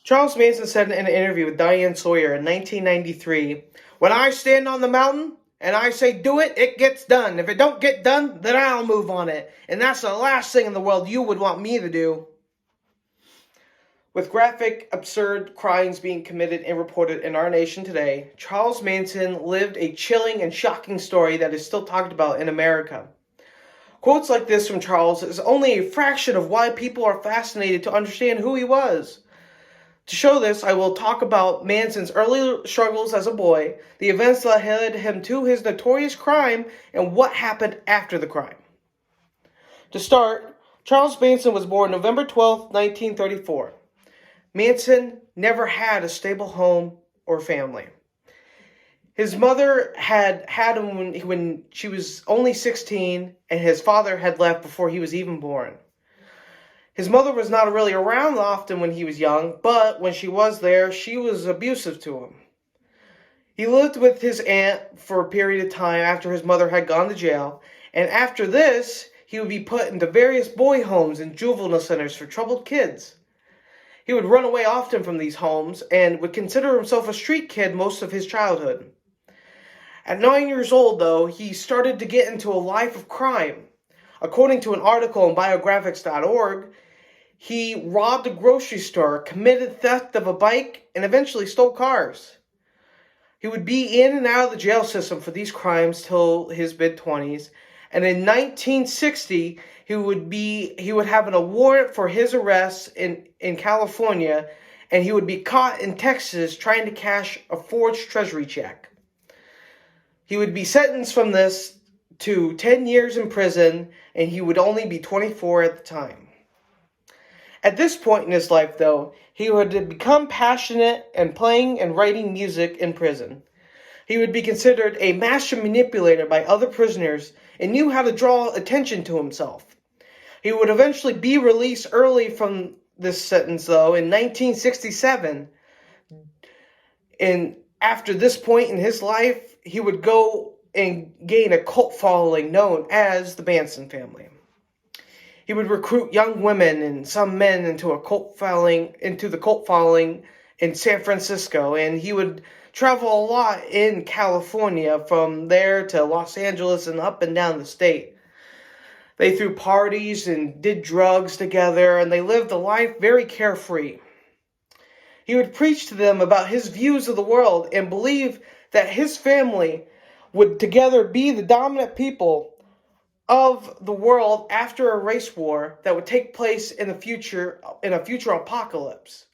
Charles Manson said in an interview with Diane Sawyer in 1993, "When I stand on the mountain and I say do it, it gets done. If it don't get done, then I'll move on it. And that's the last thing in the world you would want me to do." With graphic, absurd crimes being committed and reported in our nation today, Charles Manson lived a chilling and shocking story that is still talked about in America. Quotes like this from Charles is only a fraction of why people are fascinated to understand who he was. To show this, I will talk about Manson's early struggles as a boy, the events that led him to his notorious crime, and what happened after the crime. To start, Charles Manson was born November 12, 1934. Manson never had a stable home or family. His mother had him when she was only 16, and his father had left before he was even born. His mother was not really around often when he was young, but when she was there, she was abusive to him. He lived with his aunt for a period of time after his mother had gone to jail, and after this, he would be put into various boy homes and juvenile centers for troubled kids. He would run away often from these homes and would consider himself a street kid most of his childhood. At 9 years old, though, he started to get into a life of crime. According to an article on biographics.org, he robbed a grocery store, committed theft of a bike, and eventually stole cars. He would be in and out of the jail system for these crimes till his mid-20s, and in 1960, he would have a warrant for his arrest in California, and he would be caught in Texas trying to cash a forged treasury check. He would be sentenced from this to 10 years in prison, and he would only be 24 at the time. At this point in his life, though, he would become passionate in playing and writing music in prison. He would be considered a master manipulator by other prisoners and knew how to draw attention to himself. He would eventually be released early from this sentence, though, in 1967. And after this point in his life, he would go and gain a cult following known as the Manson family. He would recruit young women and some men into the cult following in San Francisco, and he would travel a lot in California from there to Los Angeles and up and down the state. They threw parties and did drugs together, and they lived a life very carefree. He would preach to them about his views of the world and believe that his family would together be the dominant people of the world after a race war that would take place in a future apocalypse.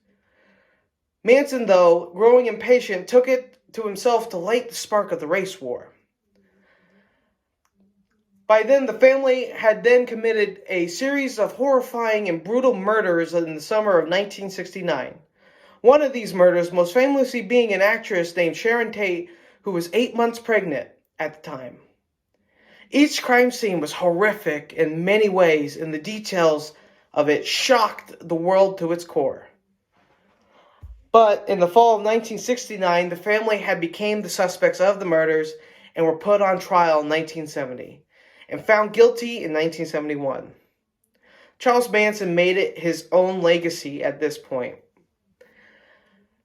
Manson, though, growing impatient, took it to himself to light the spark of the race war. By then, the family had then committed a series of horrifying and brutal murders in the summer of 1969. One of these murders, most famously being an actress named Sharon Tate, who was 8 months pregnant at the time. Each crime scene was horrific in many ways, and the details of it shocked the world to its core. But in the fall of 1969, the family had become the suspects of the murders and were put on trial in 1970 and found guilty in 1971. Charles Manson made it his own legacy at this point.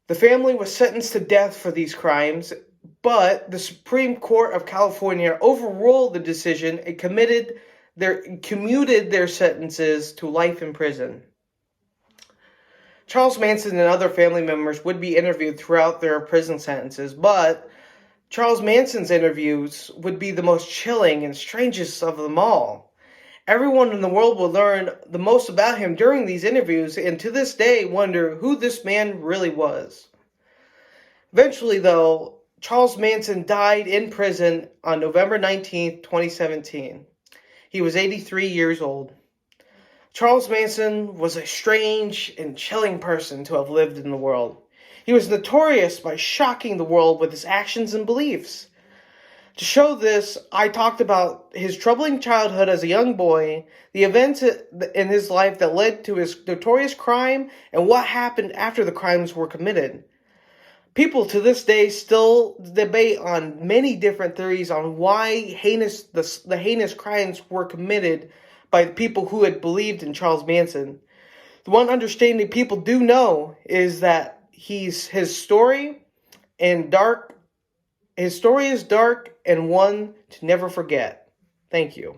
The family was sentenced to death for these crimes, but the Supreme Court of California overruled the decision and commuted their sentences to life in prison. Charles Manson and other family members would be interviewed throughout their prison sentences, but Charles Manson's interviews would be the most chilling and strangest of them all. Everyone in the world would learn the most about him during these interviews, and to this day wonder who this man really was. Eventually, though, Charles Manson died in prison on November 19, 2017. He was 83 years old. Charles Manson was a strange and chilling person to have lived in the world. He was notorious by shocking the world with his actions and beliefs. To show this, I talked about his troubling childhood as a young boy, the events in his life that led to his notorious crime, and what happened after the crimes were committed. People to this day still debate on many different theories on why the heinous crimes were committed by the people who had believed in Charles Manson. the one understanding people do know is that his story and dark. His story is dark and one to never forget. Thank you.